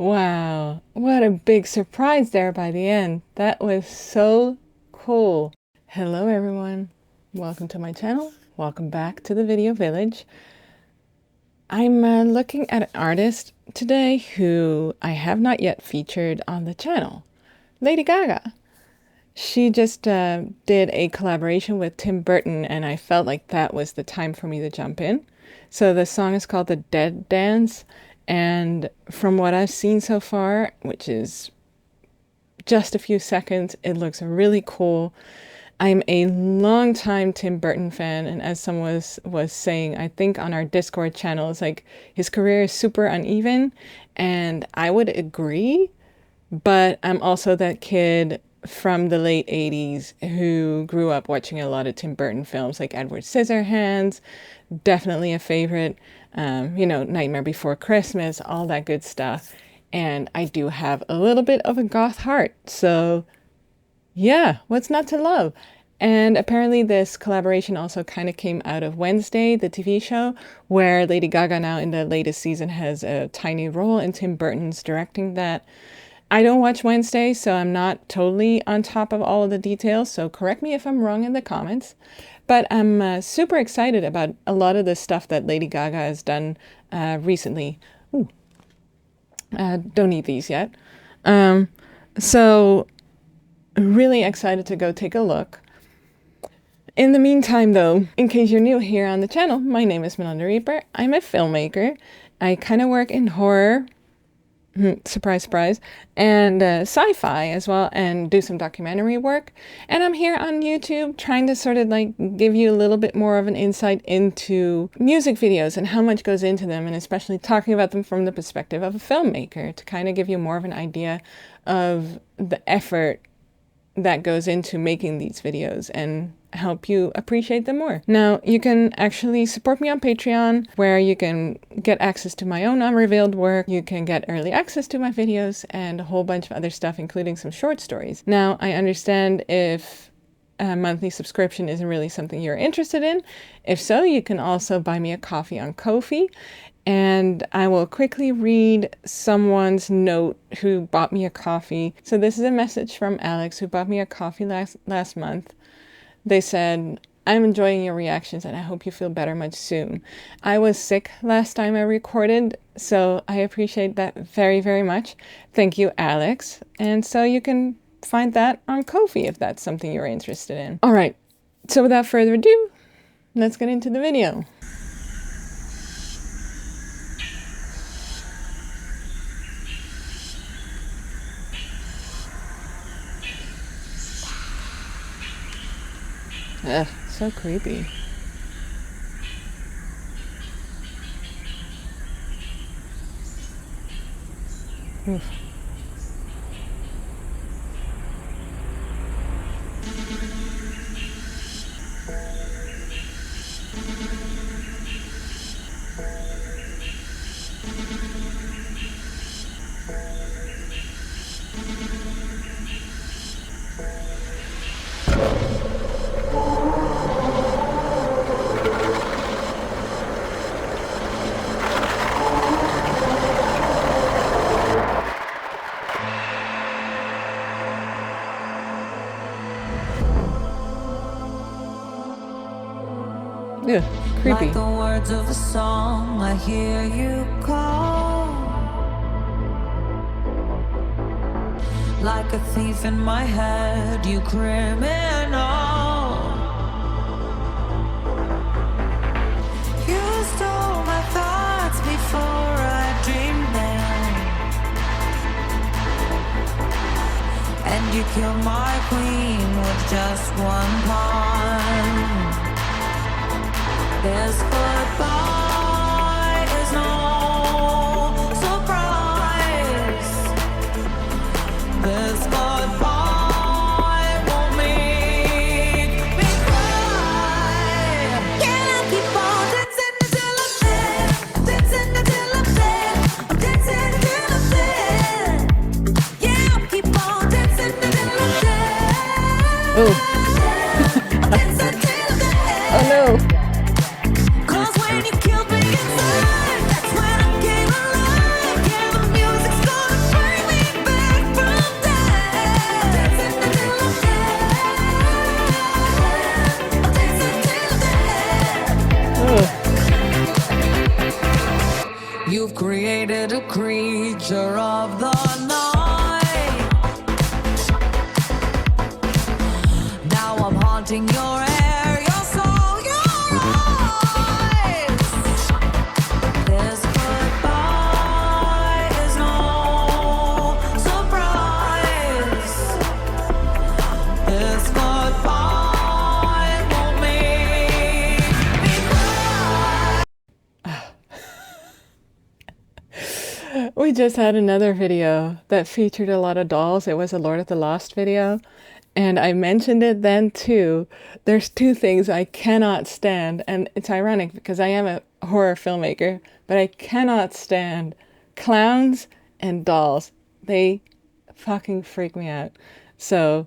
Wow, what a big surprise there by the end. That was so cool. Hello everyone, welcome to my channel. Welcome back to the Video Village. I'm looking at an artist today who I have not yet featured on the channel, Lady Gaga. She just did a collaboration with Tim Burton and I felt like that was the time for me to jump in. So the song is called The Dead Dance, and from what I've seen so far, which is just a few seconds, it looks really cool. I'm a longtime Tim Burton fan, and as someone was saying, I think on our Discord channel, it's like his career is super uneven, and I would agree, but I'm also that kid from the late 80s who grew up watching a lot of Tim Burton films like Edward Scissorhands, definitely a favorite, you know, Nightmare Before Christmas, all that good stuff. And I do have a little bit of a goth heart, so yeah, what's not to love? And apparently this collaboration also kind of came out of Wednesday, the TV show, where Lady Gaga now in the latest season has a tiny role and Tim Burton's directing that. I don't watch Wednesday, so I'm not totally on top of all of the details, so correct me if I'm wrong in the comments. But I'm super excited about a lot of the stuff that Lady Gaga has done recently. Ooh. Don't eat these yet. So really excited to go take a look. In the meantime, though, in case you're new here on the channel, my name is Manon the Reeper. I'm a filmmaker. I kind of work in horror, surprise, surprise, and sci-fi as well, and do some documentary work. And I'm here on YouTube trying to sort of like give you a little bit more of an insight into music videos and how much goes into them, and especially talking about them from the perspective of a filmmaker to kind of give you more of an idea of the effort that goes into making these videos and help you appreciate them more. Now, you can actually support me on Patreon, where you can get access to my own unrevealed work, you can get early access to my videos, and a whole bunch of other stuff, including some short stories. Now, I understand if a monthly subscription isn't really something you're interested in. If so, you can also buy me a coffee on Ko-fi. And I will quickly read someone's note who bought me a coffee. So this is a message from Alex, who bought me a coffee last month. They said, "I'm enjoying your reactions and I hope you feel better much soon. I was sick last time I recorded, so I appreciate that very, very much. Thank you, Alex." And so you can find that on Ko-fi if that's something you're interested in. All right, so without further ado, let's get into the video. Ugh, so creepy. Oof. Yeah, creepy. Like the words of a song, I hear you call. Like a thief in my head, you criminal. You stole my thoughts before I dreamed them, and you killed my queen with just one pawn. This goodbye is no surprise. This goodbye won't make me cry. Can I keep on dancing until I'm dead? Dancing until I'm dead. I'm dancing until I'm dead. Yeah, I'll keep on dancing until I'm dead. Oh. I'm dancing until I'm dead. Oh no. When you killed creature of the night. Now I'm haunting your hair, your soul, your eyes. This goodbye is no surprise. This goodbye won't make me cry. We just had another video that featured a lot of dolls. It was a Lord of the Lost video. And I mentioned it then too. There's two things I cannot stand. And it's ironic because I am a horror filmmaker, but I cannot stand clowns and dolls. They fucking freak me out. So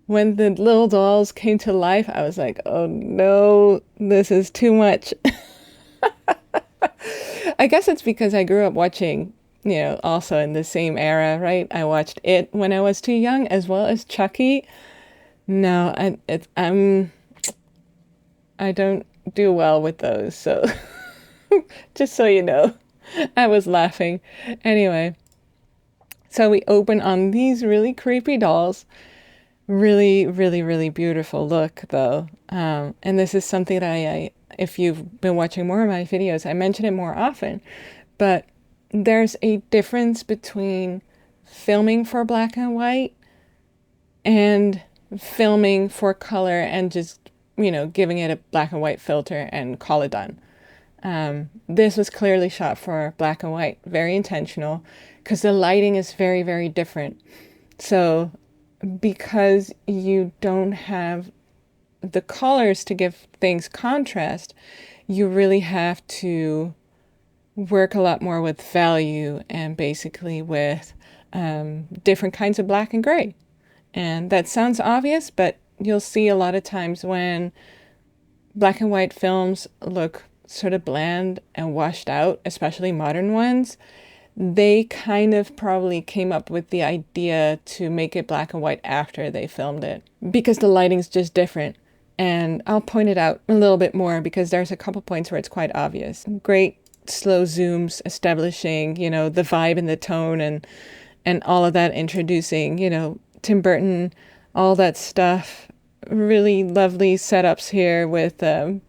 when the little dolls came to life, I was like, oh no, this is too much. I guess it's because I grew up watching, also in the same era, right? I watched it when I was too young, as well as Chucky. No, I don't do well with those. So just so you know, I was laughing. Anyway, so we open on these really creepy dolls. Really, really, really beautiful look though. And this is something that I if you've been watching more of my videos, I mention it more often, but there's a difference between filming for black and white and filming for color and just, giving it a black and white filter and call it done. This was clearly shot for black and white, very intentional, because the lighting is very, very different. So because you don't have the colors to give things contrast, you really have to work a lot more with value and basically with different kinds of black and gray. And that sounds obvious, but you'll see a lot of times when black and white films look sort of bland and washed out, especially modern ones, they kind of probably came up with the idea to make it black and white after they filmed it because the lighting's just different. And I'll point it out a little bit more because there's a couple points where it's quite obvious. Great slow zooms establishing, the vibe and the tone and all of that, introducing, Tim Burton, all that stuff. Really lovely setups here with a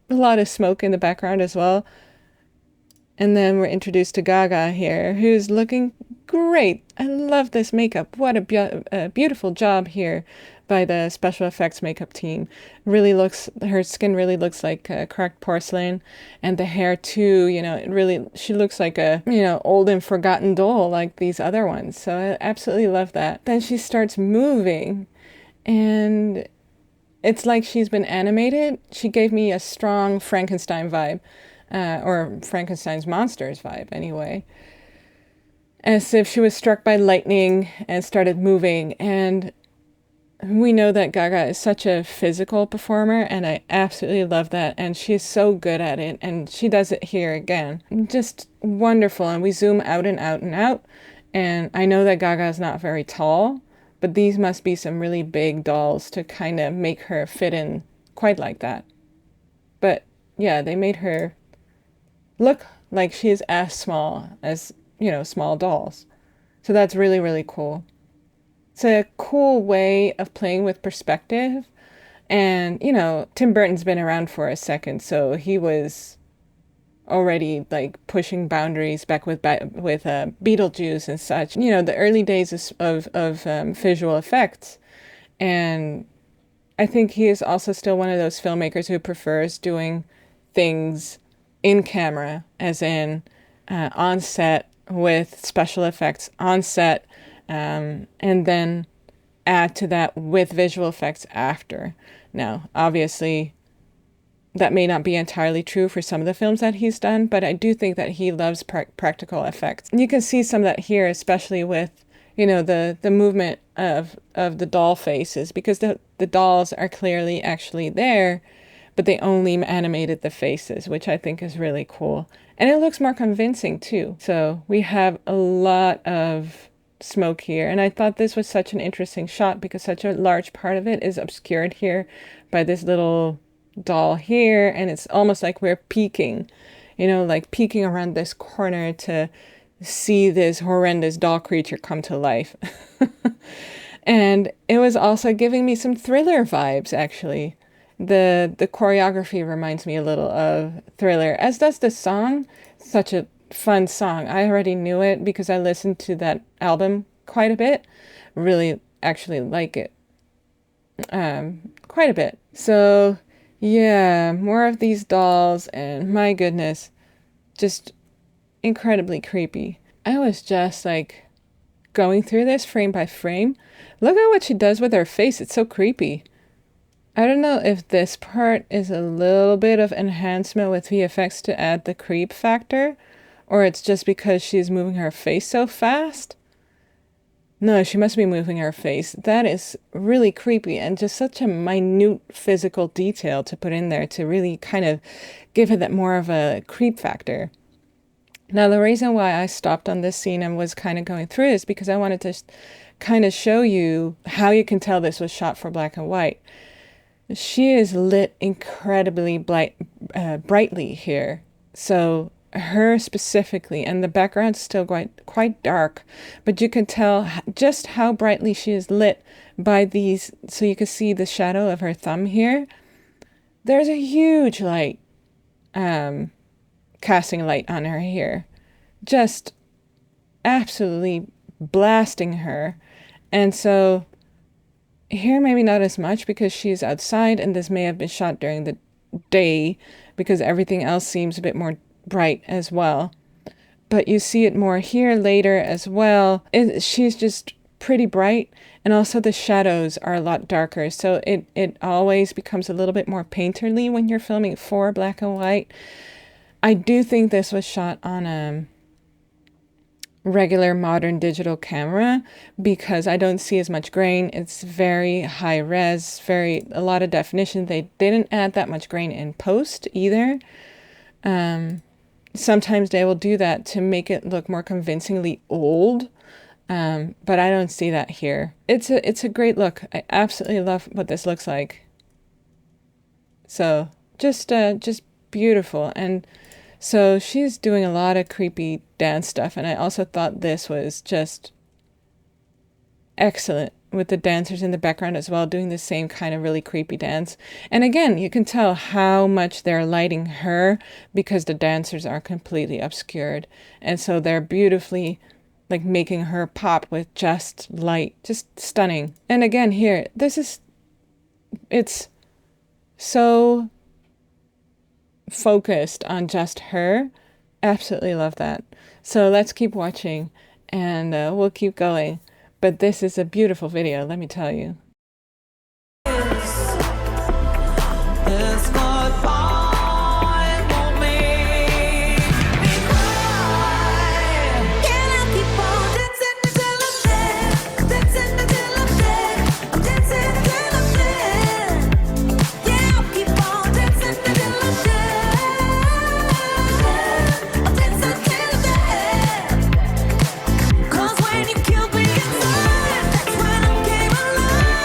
lot of smoke in the background as well. And then we're introduced to Gaga here, who's looking great. I love this makeup. What a beautiful job here by the special effects makeup team. Her skin really looks like cracked porcelain, and the hair too, she looks like a, old and forgotten doll like these other ones. So I absolutely love that. Then she starts moving, and it's like she's been animated. She gave me a strong Frankenstein vibe. Or Frankenstein's monsters vibe anyway, as if she was struck by lightning and started moving. And we know that Gaga is such a physical performer, and I absolutely love that, and she's so good at it, and she does it here again. Just wonderful. And we zoom out and out and out, and I know that Gaga is not very tall, but these must be some really big dolls to kind of make her fit in quite like that. But yeah, they made her look like she is as small as, small dolls. So that's really, really cool. It's a cool way of playing with perspective. And, Tim Burton's been around for a second, so he was already like pushing boundaries back with Beetlejuice and such. The early days of visual effects. And I think he is also still one of those filmmakers who prefers doing things in camera, as in on set with special effects on set, and then add to that with visual effects after. Now, obviously, that may not be entirely true for some of the films that he's done, but I do think that he loves practical effects. And you can see some of that here, especially with, the movement of the doll faces, because the dolls are clearly actually there, but they only animated the faces, which I think is really cool. And it looks more convincing too. So we have a lot of smoke here. And I thought this was such an interesting shot because such a large part of it is obscured here by this little doll here. And it's almost like we're peeking, like peeking around this corner to see this horrendous doll creature come to life. And it was also giving me some Thriller vibes, actually. The choreography reminds me a little of Thriller, as does the song. Such a fun song. I already knew it because I listened to that album quite a bit. Really actually like it quite a bit. So yeah, more of these dolls, and my goodness, just incredibly creepy. I was just like going through this frame by frame. Look at what she does with her face. It's so creepy. I don't know if this part is a little bit of enhancement with VFX to add the creep factor, or it's just because she's moving her face so fast. No, she must be moving her face. That is really creepy, and just such a minute physical detail to put in there to really kind of give it that more of a creep factor. Now, the reason why I stopped on this scene and was kind of going through is because I wanted to kind of show you how you can tell this was shot for black and white. She is lit incredibly brightly here. So her specifically, and the background's still quite dark, but you can tell just how brightly she is lit by these. So you can see the shadow of her thumb here. There's a huge light, casting light on her here, just absolutely blasting her. And so here maybe not as much because she's outside, and this may have been shot during the day because everything else seems a bit more bright as well. But you see it more here later as well. She's just pretty bright, and also the shadows are a lot darker, so it always becomes a little bit more painterly when you're filming for black and white. I do think this was shot on a regular modern digital camera because I don't see as much grain. It's very high res, a lot of definition. They didn't add that much grain in post either. Sometimes they will do that to make it look more convincingly old, but I don't see that here. It's a great look. I absolutely love what this looks like. So just beautiful. And so she's doing a lot of creepy dance stuff, and I also thought this was just excellent with the dancers in the background as well, doing the same kind of really creepy dance. And again, you can tell how much they're lighting her because the dancers are completely obscured. And so they're beautifully like making her pop with just light, just stunning. And again, here, it's so focused on just her. Absolutely love that. So let's keep watching, and we'll keep going. But this is a beautiful video, let me tell you. Cause when you killed me inside, that's when I came alive.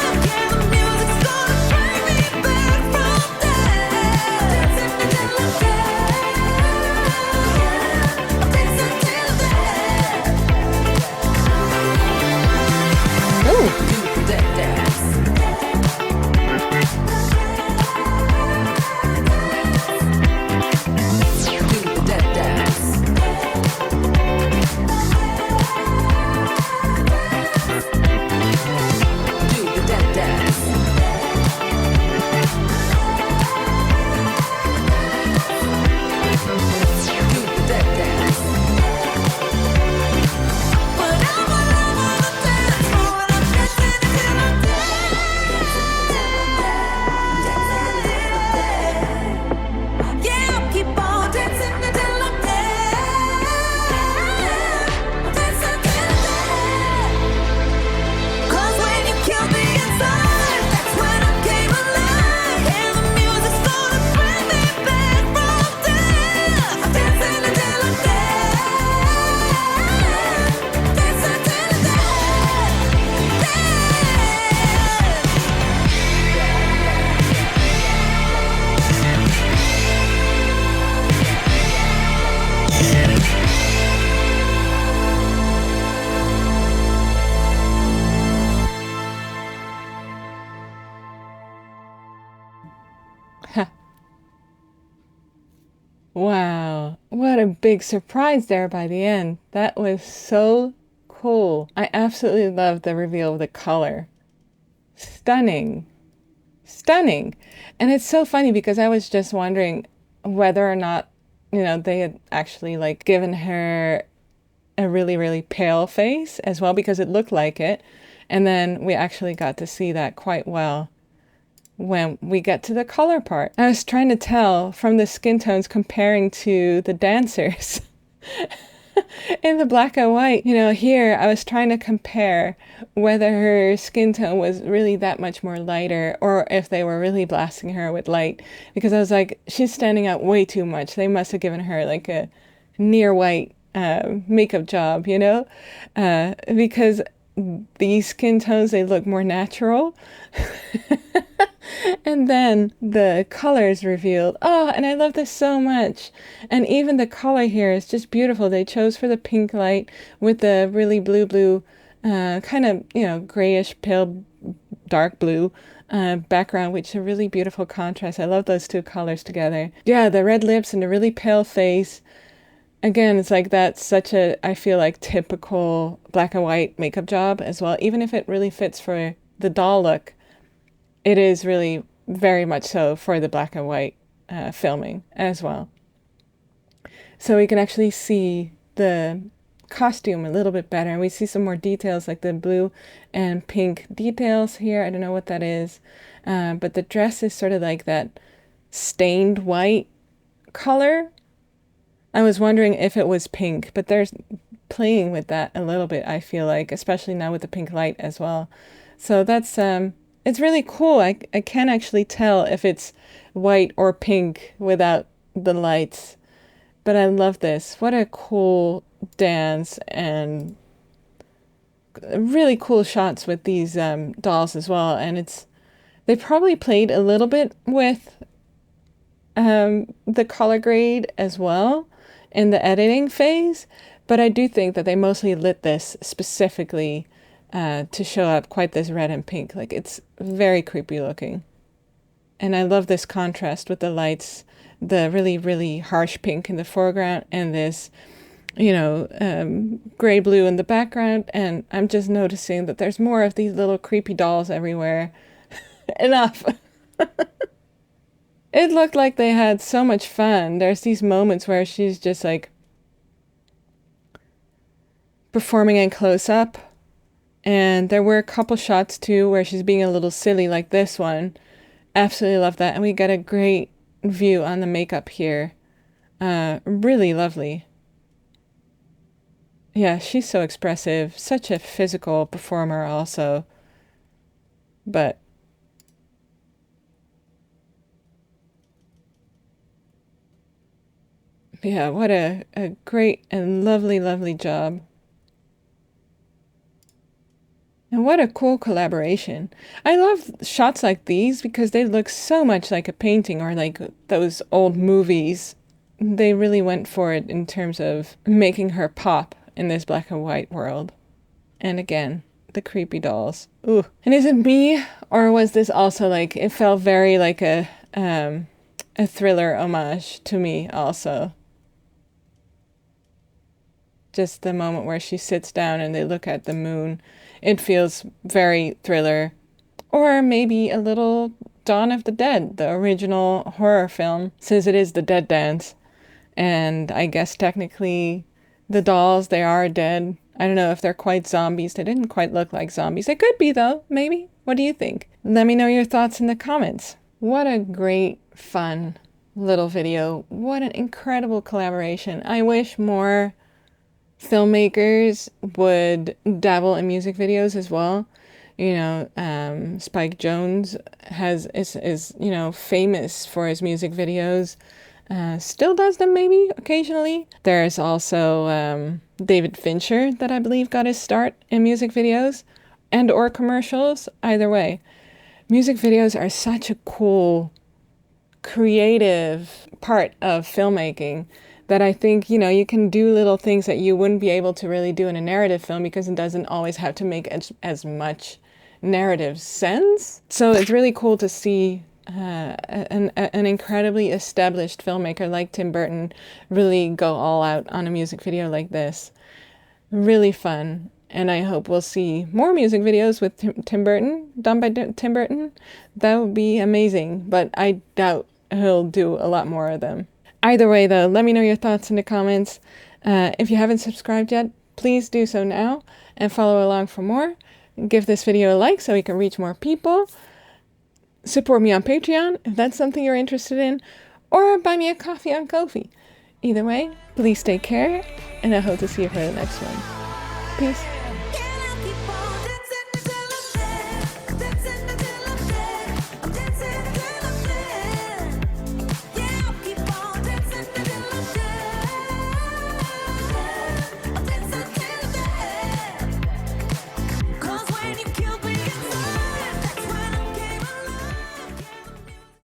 What a big surprise there by the end. That was so cool. I absolutely love the reveal of the color. Stunning. Stunning. And it's so funny because I was just wondering whether or not, you know, they had actually like given her a really, really pale face as well, because it looked like it. And then we actually got to see that quite well when we get to the color part. I was trying to tell from the skin tones comparing to the dancers in the black and white. You know, here I was trying to compare whether her skin tone was really that much more lighter or if they were really blasting her with light, because I was like, she's standing out way too much. They must have given her like a near white makeup job, you know, because these skin tones, they look more natural. And then the colors revealed. Oh, and I love this so much. And even the color here is just beautiful. They chose for the pink light with the really blue, kind of, you know, grayish, pale, dark blue background, which is a really beautiful contrast. I love those two colors together. Yeah, the red lips and the really pale face. Again, it's like that's such a, I feel like, typical black and white makeup job as well. Even if it really fits for the doll look, it is really very much so for the black and white filming as well. So we can actually see the costume a little bit better, and we see some more details like the blue and pink details here. I don't know what that is, but the dress is sort of like that stained white color. I was wondering if it was pink, but they're playing with that a little bit, I feel like, especially now with the pink light as well. So that's it's really cool. I can't actually tell if it's white or pink without the lights, but I love this. What a cool dance, and really cool shots with these dolls as well. And they probably played a little bit with the color grade as well in the editing phase, but I do think that they mostly lit this specifically to show up quite this red and pink. Like, it's very creepy looking. And I love this contrast with the lights, the really, really harsh pink in the foreground and this, you know, gray blue in the background. And I'm just noticing that there's more of these little creepy dolls everywhere. Enough. It looked like they had so much fun. There's these moments where she's just like performing in close up. And there were a couple shots too where she's being a little silly, like this one. Absolutely love that. And we get a great view on the makeup here. Really lovely. Yeah, she's so expressive. Such a physical performer also. But yeah, what a great and lovely, lovely job. And what a cool collaboration. I love shots like these because they look so much like a painting or like those old movies. They really went for it in terms of making her pop in this black and white world. And again, the creepy dolls. Ooh. And is it me, or was this also like, it felt very like a thriller homage to me also. Just the moment where she sits down and they look at the moon. It feels very thriller. Or maybe a little Dawn of the Dead, the original horror film, since it is the dead dance. And I guess technically the dolls, they are dead. I don't know if they're quite zombies. They didn't quite look like zombies. They could be though, maybe. What do you think? Let me know your thoughts in the comments. What a great, fun little video. What an incredible collaboration. I wish more filmmakers would dabble in music videos as well. You know, Spike Jonze is you know, famous for his music videos. Still does them maybe occasionally. There's also David Fincher that I believe got his start in music videos and or commercials. Either way, music videos are such a cool, creative part of filmmaking that I think, you know, you can do little things that you wouldn't be able to really do in a narrative film because it doesn't always have to make as much narrative sense. So it's really cool to see an incredibly established filmmaker like Tim Burton really go all out on a music video like this. Really fun. And I hope we'll see more music videos with Tim Burton, done by Tim Burton. That would be amazing, but I doubt he'll do a lot more of them. Either way, though, let me know your thoughts in the comments. If you haven't subscribed yet, please do so now and follow along for more. Give this video a like so we can reach more people. Support me on Patreon if that's something you're interested in, or buy me a coffee on Ko-fi. Either way, please take care, and I hope to see you for the next one. Peace.